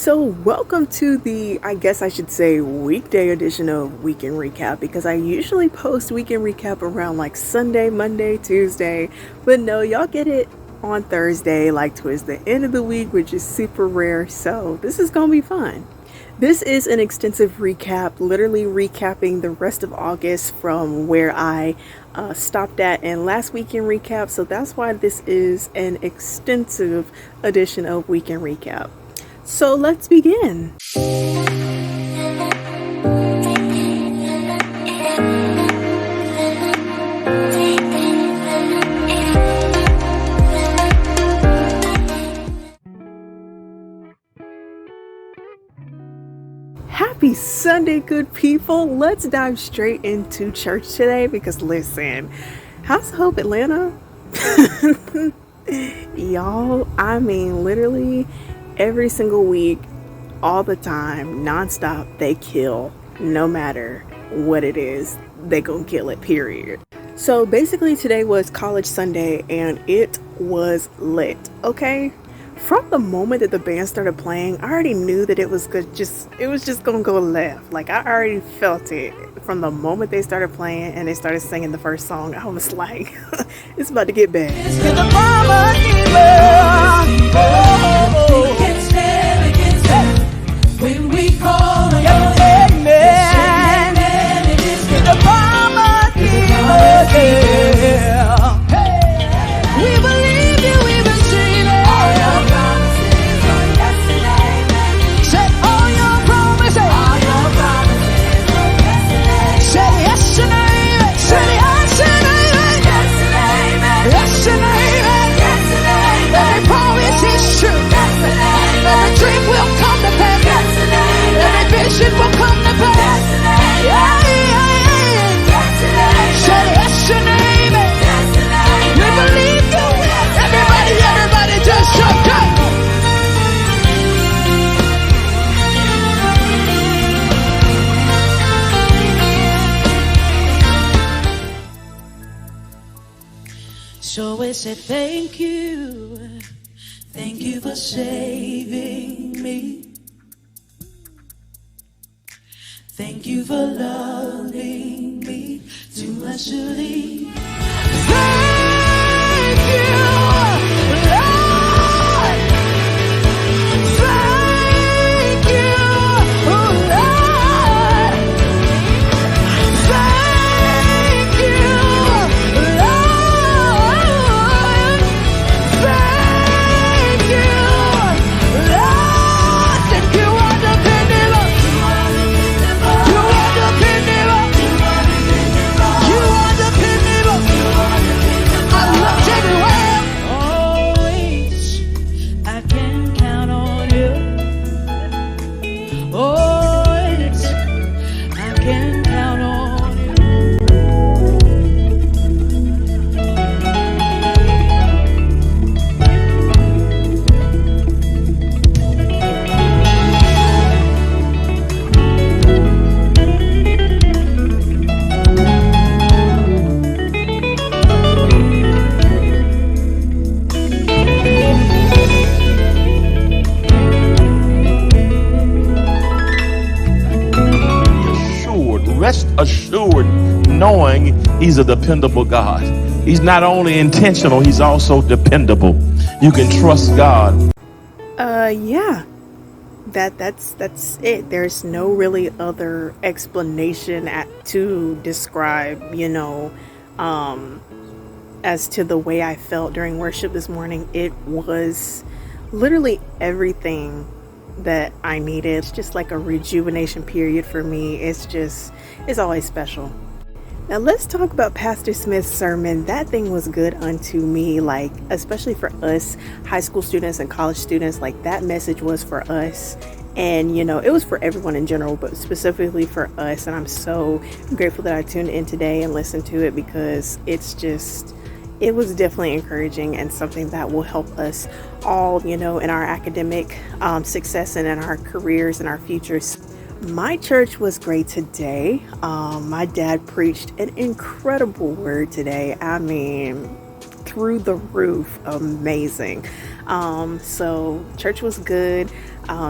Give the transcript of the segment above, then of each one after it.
So, welcome to the, I guess I should say, weekday edition of Weekend Recap because I usually post Weekend Recap around like Sunday, Monday, Tuesday, but no, y'all get it on Thursday, like towards the end of the week, which is super rare. So, this is gonna be fun. This is an extensive recap, literally recapping the rest of August from where I stopped at in last Weekend Recap. So, that's why this is an extensive edition of Weekend Recap. So let's begin. Happy Sunday, good people. Let's dive straight into church today because listen, House of Hope Atlanta, y'all, I mean literally every single week, all the time, nonstop, they kill. No matter what it is, they gonna kill it, period. So basically today was College Sunday and it was lit, okay? From the moment that the band started playing, I already knew that it was just gonna go left. Like I already felt it. From the moment they started playing and they started singing the first song, I was like, it's about to get bad. When we call on your name, the mama we believe you, we receive it. All your promises are yes and amen. Say all your promises are yes and amen. Say yes and amen. Say yes and amen. Yes and amen. Yes and amen. Yes and amen. Every promise is true. Yes and amen. Every dream will come to pass. Yes and amen. Every vision will come to pass. Yes and amen. Yeah, yeah, yeah. Yes and amen. Say yes and amen. Yes and amen. We believe you. Everybody just shout out. So we say thank you for saving me. Thank you for loving me too much to leave. Thank you, Lord. Thank you, Lord. Thank you, Lord. Thank you, Lord. Think you are dependable. You are dependable. You are dependable. I looked everywhere. Always, I can count on you. Always, I can count on you. Rest assured, knowing he's a dependable God. He's not only intentional, he's also dependable. You can trust God. Yeah. That's it. There's no really other explanation to describe, as to the way I felt during worship this morning. It was literally everything that I needed. It's just like a rejuvenation period for me. It's always special. Now let's talk about Pastor Smith's sermon. That thing was good unto me, like especially for us high school students and college students. Like that message was for us, and it was for everyone in general, but specifically for us. And I'm so grateful that I tuned in today and listened to it because it was definitely encouraging and something that will help us all, in our academic success and in our careers and our futures. My church was great today. My dad preached an incredible word today. I mean, through the roof, amazing. So church was good.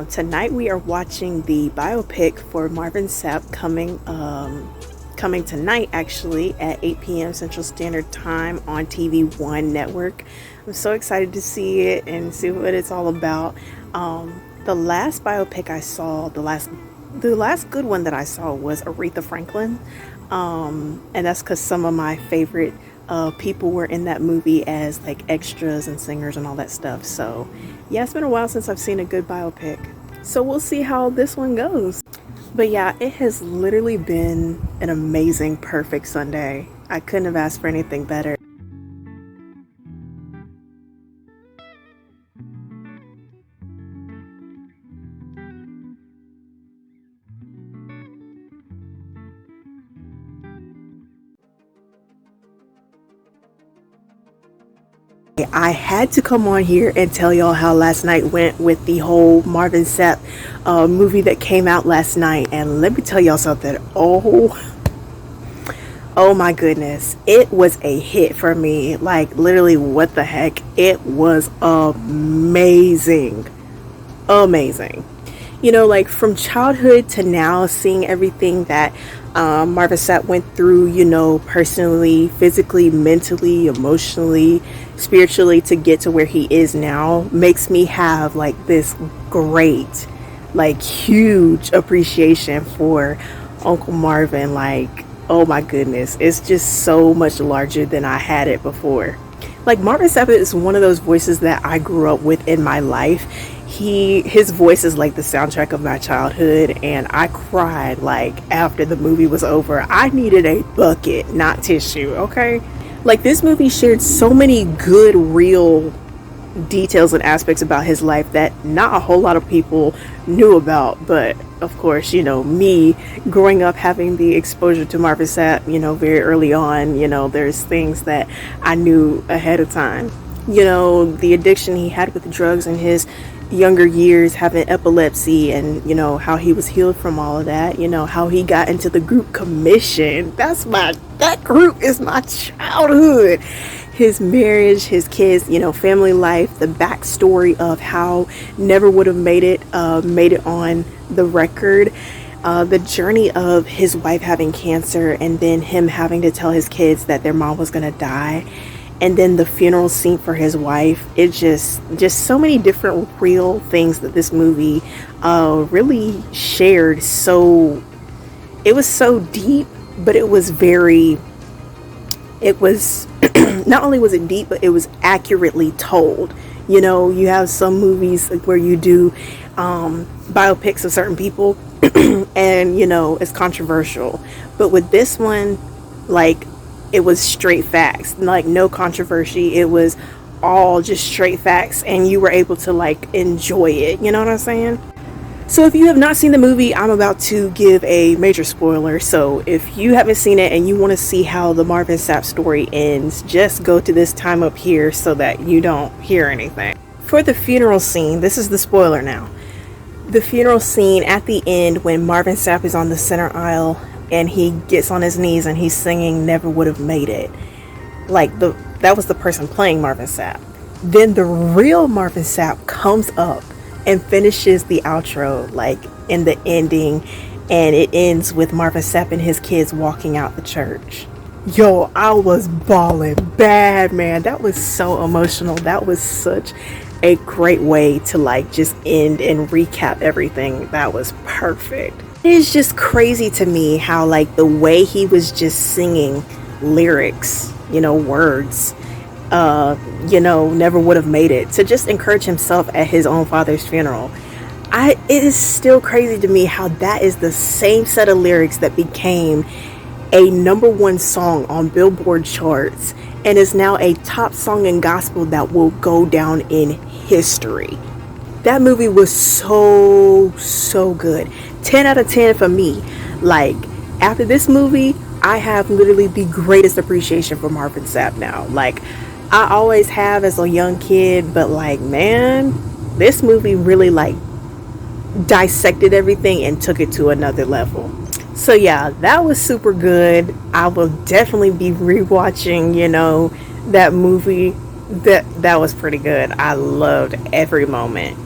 Tonight we are watching the biopic for Marvin Sapp coming tonight, actually, at 8 p.m. Central Standard Time on TV One Network. I'm so excited to see it and see what it's all about. The last biopic I saw, the last good one that I saw was Aretha Franklin, and that's because some of my favorite people were in that movie as like extras and singers and all that stuff. So yeah, it's been a while since I've seen a good biopic. So we'll see how this one goes. But yeah, it has literally been an amazing, perfect Sunday. I couldn't have asked for anything better. I had to come on here and tell y'all how last night went with the whole Marvin Sapp movie that came out last night. And let me tell y'all something. Oh my goodness. It was a hit for me. Like, literally, what the heck? It was amazing. Amazing. You know, like from childhood to now, seeing everything that Marvin Sapp went through, you know, personally, physically, mentally, emotionally, spiritually, to get to where he is now, makes me have like this great, like huge appreciation for Uncle Marvin. Like, oh my goodness, it's just so much larger than I had it before. Like, Marvin Sapp is one of those voices that I grew up with in my life. His voice is like the soundtrack of my childhood, and I cried like after the movie was over. I needed a bucket, not tissue, okay? Like, this movie shared so many good, real details and aspects about his life that not a whole lot of people knew about. But of course, you know, me growing up having the exposure to Marvin Sapp, you know, very early on, you know, there's things that I knew ahead of time. You know, the addiction he had with drugs in his younger years, having epilepsy, and you know how he was healed from all of that. You know how he got into the group Commission. That group is my childhood. His marriage, his kids, you know, family life, the backstory of how Never Would Have made it on the record, the journey of his wife having cancer, and then him having to tell his kids that their mom was gonna die. And then the funeral scene for his wife. It just so many different real things that this movie really shared. So it was so deep, but it was not only was it deep, but it was accurately told. You know, you have some movies where you do biopics of certain people and, you know, it's controversial. But with this one, like, it was straight facts, like no controversy. It was all just straight facts, and you were able to like enjoy it. You know what I'm saying? So if you have not seen the movie, I'm about to give a major spoiler. So if you haven't seen it and you want to see how the Marvin Sapp story ends, just go to this time up here so that you don't hear anything. For the funeral scene, this is the spoiler now. The funeral scene at the end, when Marvin Sapp is on the center aisle and he gets on his knees and he's singing Never Would Have Made It. Like, that was the person playing Marvin Sapp. Then the real Marvin Sapp comes up and finishes the outro, like in the ending, and it ends with Marvin Sapp and his kids walking out the church. Yo, I was bawling bad, man. That was so emotional. That was such a great way to like just end and recap everything. That was perfect. It's just crazy to me how like the way he was just singing lyrics, you know, words, you know, Never Would Have Made It, to just encourage himself at his own father's funeral. It is still crazy to me how that is the same set of lyrics that became a #1 song on Billboard charts and is now a top song in gospel that will go down in history. That movie was so good. 10 out of 10 for me. Like, after this movie, I have literally the greatest appreciation for Marvin Sapp now. Like, I always have as a young kid, but like, man, this movie really like dissected everything and took it to another level. So yeah, that was super good. I will definitely be rewatching, you know, that movie That was pretty good. I loved every moment.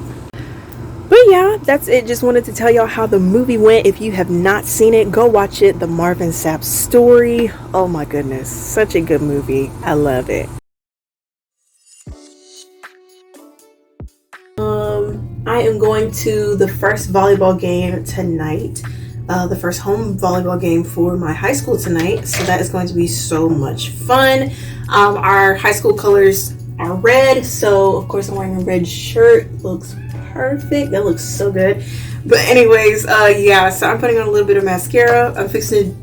But yeah, that's it. Just wanted to tell y'all how the movie went. If you have not seen it, go watch it. The Marvin Sapp Story. Oh my goodness, such a good movie. I love it. I am going to the first volleyball game tonight. The first home volleyball game for my high school tonight. So that is going to be so much fun. Our high school colors are red. So of course I'm wearing a red shirt. Looks perfect. That looks so good. But anyways, yeah, so I'm putting on a little bit of mascara. I'm fixing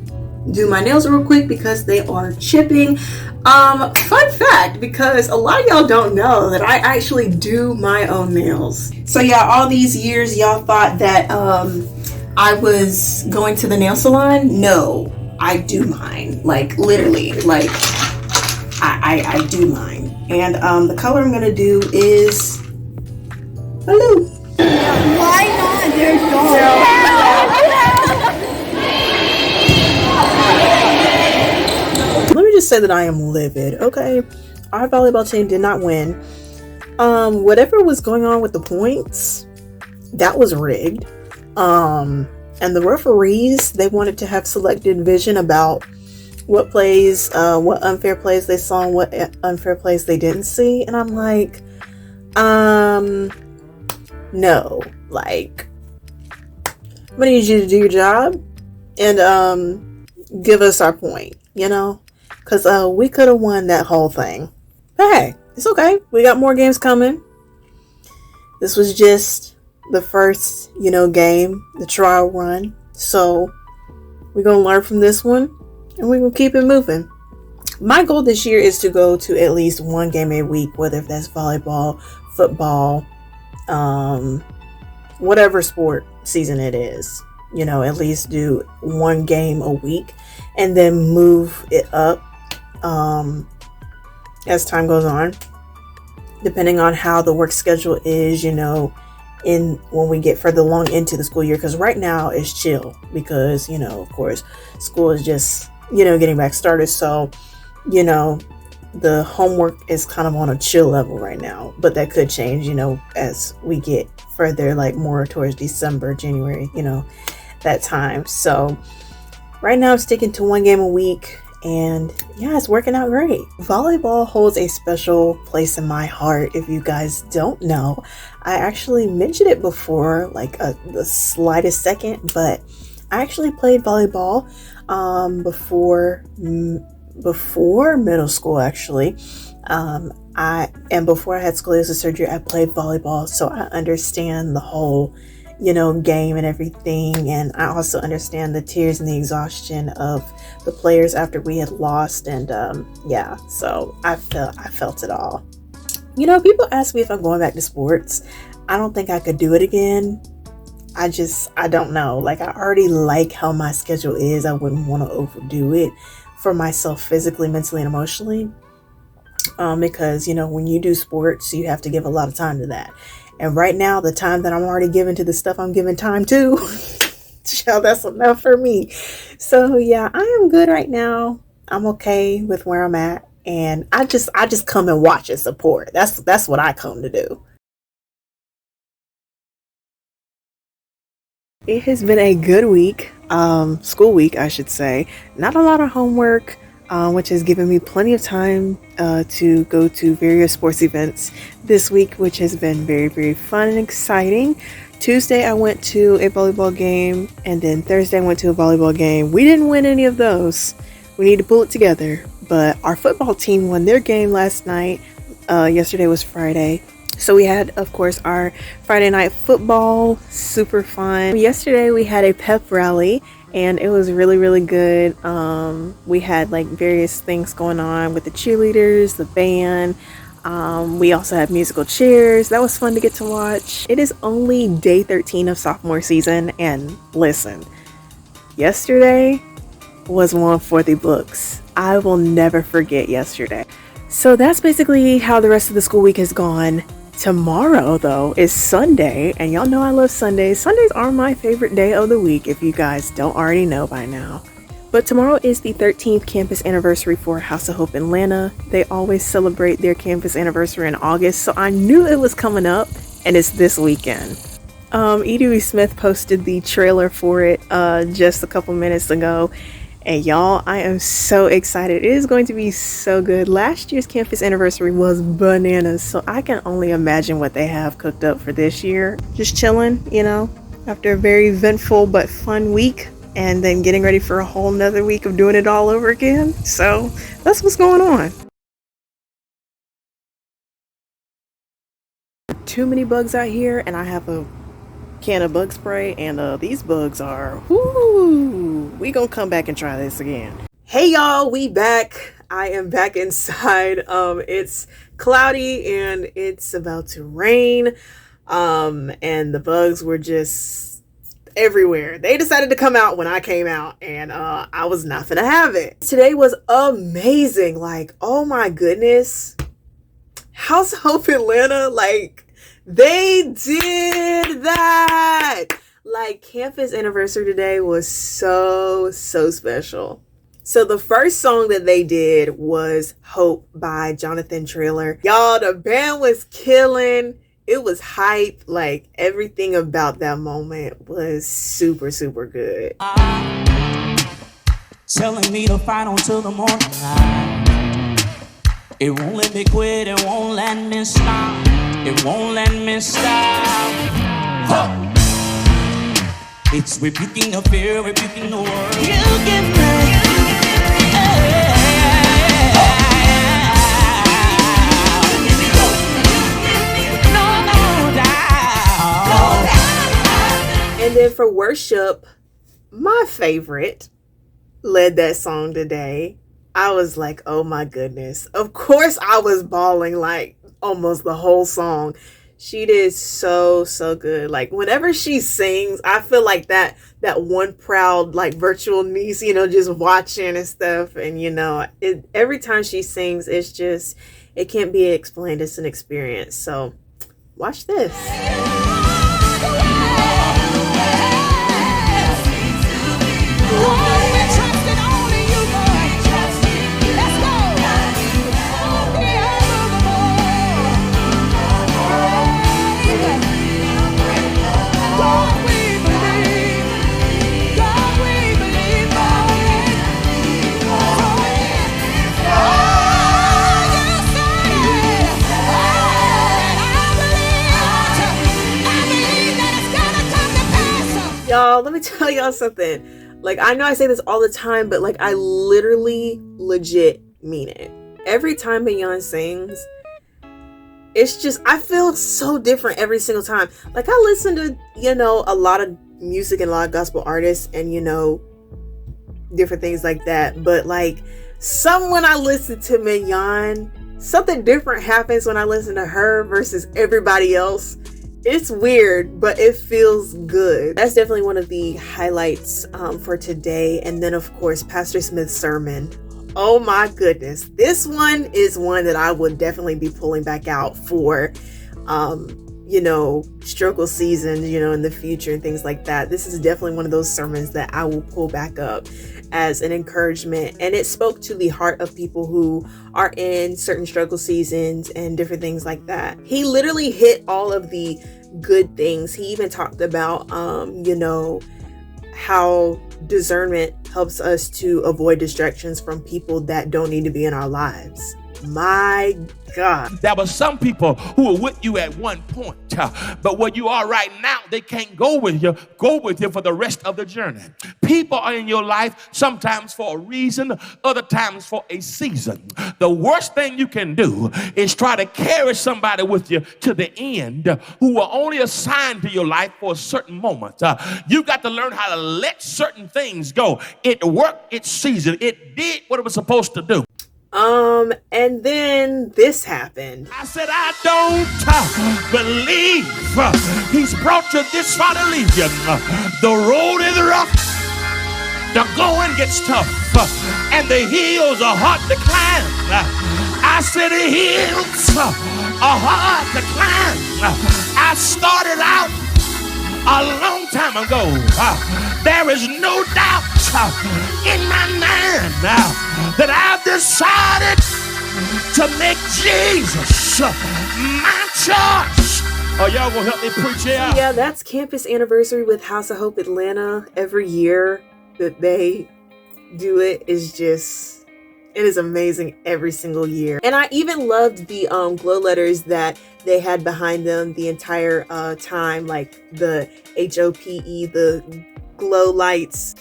to do my nails real quick because they are chipping. Fun fact, because a lot of y'all don't know that I actually do my own nails. So yeah, all these years y'all thought that I was going to the nail salon. No, I do mine. Like literally, like I do mine. And the color I'm gonna do is blue. Why not? There's dogs. Let me just say that I am livid. Okay, our volleyball team did not win. Whatever was going on with the points, that was rigged. And the referees, they wanted to have selected vision about what plays, what unfair plays they saw and what unfair plays they didn't see. And I'm like, no, like, I'm gonna need you to do your job and give us our point, you know, because we could have won that whole thing. But hey, it's okay. We got more games coming. This was just the first, you know, game, the trial run. So we're gonna learn from this one and we're gonna keep it moving. My goal this year is to go to at least one game a week, whether that's volleyball, football, whatever sport season it is. You know, at least do one game a week and then move it up as time goes on, depending on how the work schedule is, you know, in when we get further along into the school year. Because right now it's chill because, you know, of course school is just, you know, getting back started. So, you know, the homework is kind of on a chill level right now, but that could change, you know, as we get further, like more towards December, January, you know, that time. So right now I'm sticking to one game a week and yeah, it's working out great. Volleyball holds a special place in my heart. If you guys don't know, I actually mentioned it before, like the slightest second, but I actually played volleyball before middle school actually. Before I had scoliosis surgery, I played volleyball, so I understand the whole, you know, game and everything. And I also understand the tears and the exhaustion of the players after we had lost. And yeah, so I felt it all. You know, people ask me if I'm going back to sports. I don't think I could do it again. I don't know. Like, I already like how my schedule is. I wouldn't want to overdo it for myself physically, mentally, and emotionally. Because, you know, when you do sports, you have to give a lot of time to that. And right now, the time that I'm already giving to the stuff I'm giving time to, child, that's enough for me. So yeah, I am good right now. I'm okay with where I'm at. And I just come and watch and support. That's what I come to do. It has been a good week, school week, I should say. Not a lot of homework, which has given me plenty of time to go to various sports events this week, which has been very, very fun and exciting. Tuesday, I went to a volleyball game, and then Thursday, I went to a volleyball game. We didn't win any of those. We need to pull it together. But our football team won their game last night. Yesterday was Friday. So we had, of course, our Friday night football, super fun. Yesterday we had a pep rally and it was really, really good. We had like various things going on with the cheerleaders, the band. We also had musical chairs. That was fun to get to watch. It is only day 13 of sophomore season, and listen, yesterday was one for the books. I will never forget yesterday. So that's basically how the rest of the school week has gone. Tomorrow, though, is Sunday, and y'all know I love Sundays. Sundays are my favorite day of the week, if you guys don't already know by now. But tomorrow is the 13th campus anniversary for House of Hope Atlanta. They always celebrate their campus anniversary in August, so I knew it was coming up, and it's this weekend. E.D.W. Smith posted the trailer for it just a couple minutes ago, and y'all, I am so excited. It is going to be so good. Last year's campus anniversary was bananas, so I can only imagine what they have cooked up for this year. Just chilling, after a very eventful but fun week, and then getting ready for a whole nother week of doing it all over again. So that's what's going on. Too many bugs out here, and I have a can of bug spray, and these bugs are, we gonna come back and try this again. Hey y'all, we back. I am back inside. It's cloudy and it's about to rain, and the bugs were just everywhere. They decided to come out when I came out, and I was not gonna have it. Today was amazing. Like, oh my goodness, House of Hope Atlanta, like, they did that. Like, campus anniversary today was so special. So the first song that they did was Hope by Jonathan Traylor. Y'all, the band was killing. It was hype. Like, everything about that moment was super good. Telling me to fight on till the morning light. It won't let me quit, it won't let me stop. It won't let me stop. Huh. It's rebuking the fear, rebuking the word. You give me. No doubt. And then for worship, my favorite led that song today. I was like, oh my goodness. Of course I was bawling like almost the whole song. She did so good. Like, whenever she sings, I feel like that one proud, like, virtual niece, just watching and stuff. And every time she sings, it's just, it can't be explained. It's an experience. So watch this. Y'all, let me tell y'all something. Like, I know I say this all the time, but like, I literally legit mean it. Every time Mignon sings, it's just, I feel so different every single time. Like, I listen to, a lot of music and a lot of gospel artists and, different things like that. But like, when I listen to Mignon, something different happens when I listen to her versus everybody else. It's weird, but it feels good. That's definitely one of the highlights for today. And then, of course, Pastor Smith's sermon. Oh my goodness. This one is one that I would definitely be pulling back out for, struggle season, in the future and things like that. This is definitely one of those sermons that I will pull back up as an encouragement. And it spoke to the heart of people who are in certain struggle seasons and different things like that. He literally hit all of the good things. He even talked about, how discernment helps us to avoid distractions from people that don't need to be in our lives. My God. There were some people who were with you at one point, but where you are right now, they can't go with you for the rest of the journey. People are in your life sometimes for a reason, other times for a season. The worst thing you can do is try to carry somebody with you to the end who were only assigned to your life for a certain moment. You got to learn how to let certain things go. It worked its season. It did what it was supposed to do. And then this happened. I said, I don't believe he's brought you this far to leave you. The road is rough, the going gets tough, and the hills are hard to climb. I said, the hills are hard to climb. I started out a long time ago. There is no doubt in my mind now that I've decided to make Jesus my choice. Oh, y'all gonna help me preach it out? Yeah, that's campus anniversary with House of Hope Atlanta. Every year that they do it is amazing every single year. And I even loved the glow letters that they had behind them the entire time, like the HOPE, the glow lights.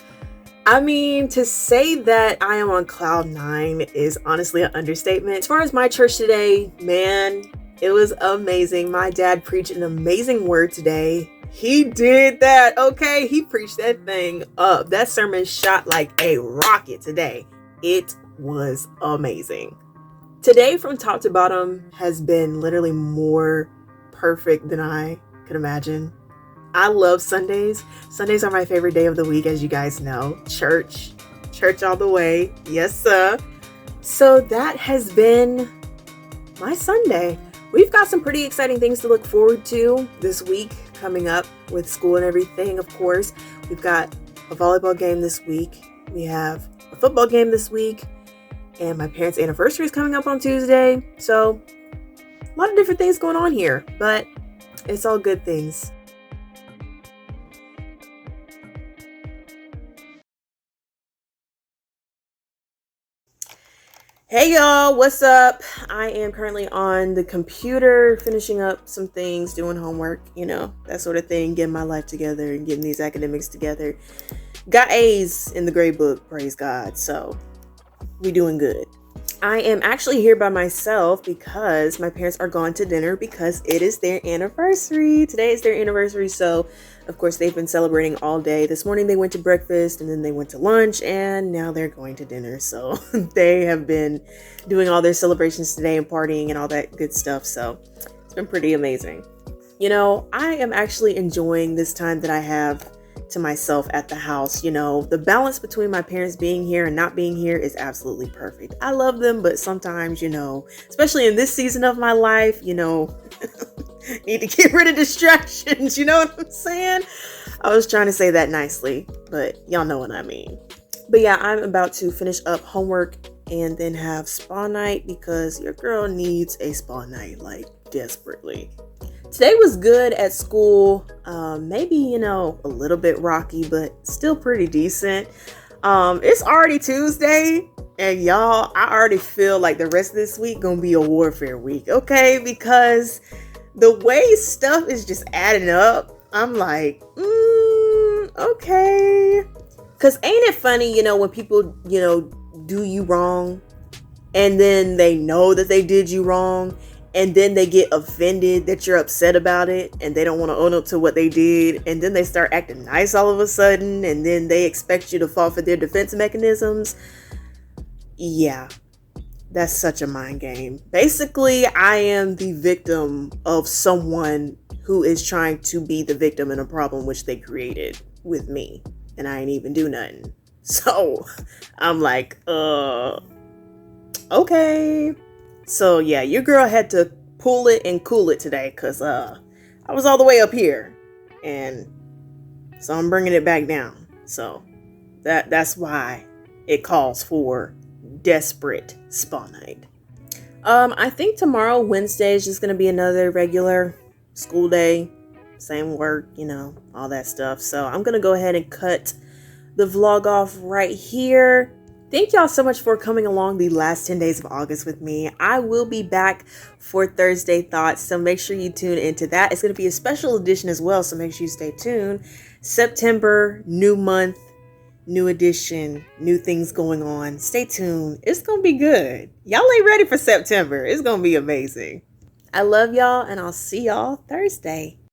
I mean, to say that I am on cloud 9 is honestly an understatement. As far as my church today, man, it was amazing. My dad preached an amazing word today. He did that, okay? He preached that thing up. That sermon shot like a rocket today. It was amazing. Today, from top to bottom, has been literally more perfect than I could imagine. I love Sundays. Sundays are my favorite day of the week, as you guys know. Church all the way. Yes, sir. So that has been my Sunday. We've got some pretty exciting things to look forward to this week coming up with school and everything, of course. We've got a volleyball game this week. We have a football game this week. And my parents' anniversary is coming up on Tuesday. So a lot of different things going on here, but it's all good things. Hey y'all, what's up? I am currently on the computer finishing up some things, doing homework, that sort of thing, getting my life together and getting these academics together. Got A's in the grade book, praise God. So we doing good. I am actually here by myself because my parents are going to dinner because it is their anniversary. Today is their anniversary, so of course they've been celebrating all day. This morning they went to breakfast and then they went to lunch and now they're going to dinner. So they have been doing all their celebrations today and partying and all that good stuff. So it's been pretty amazing. I am actually enjoying this time that I have to myself at the house. The balance between my parents being here and not being here is absolutely perfect. I love them, but sometimes, especially in this season of my life, need to get rid of distractions. You know what I'm saying? I was trying to say that nicely, but y'all know what I mean. But yeah, I'm about to finish up homework and then have spa night because your girl needs a spa night, like desperately. Today was good at school. Maybe, a little bit rocky, but still pretty decent. It's already Tuesday, and y'all, I already feel like the rest of this week gonna be a warfare week, okay? Because the way stuff is just adding up, I'm like, okay. Because ain't it funny, when people, do you wrong, and then they know that they did you wrong, and then they get offended that you're upset about it and they don't want to own up to what they did. And then they start acting nice all of a sudden. And then they expect you to fall for their defense mechanisms. Yeah, that's such a mind game. Basically, I am the victim of someone who is trying to be the victim in a problem which they created with me. And I ain't even do nothing. So I'm like, okay. So yeah, your girl had to pull it and cool it today because I was all the way up here, and so I'm bringing it back down. So that's why it calls for desperate spa night. I think tomorrow, Wednesday, is just gonna be another regular school day, same work, all that stuff. So I'm gonna go ahead and cut the vlog off right here. Thank y'all so much for coming along the last 10 days of August with me. I will be back for Thursday Thoughts, so make sure you tune into that. It's going to be a special edition as well, so make sure you stay tuned. September, new month, new edition, new things going on. Stay tuned. It's going to be good. Y'all ain't ready for September. It's going to be amazing. I love y'all, and I'll see y'all Thursday.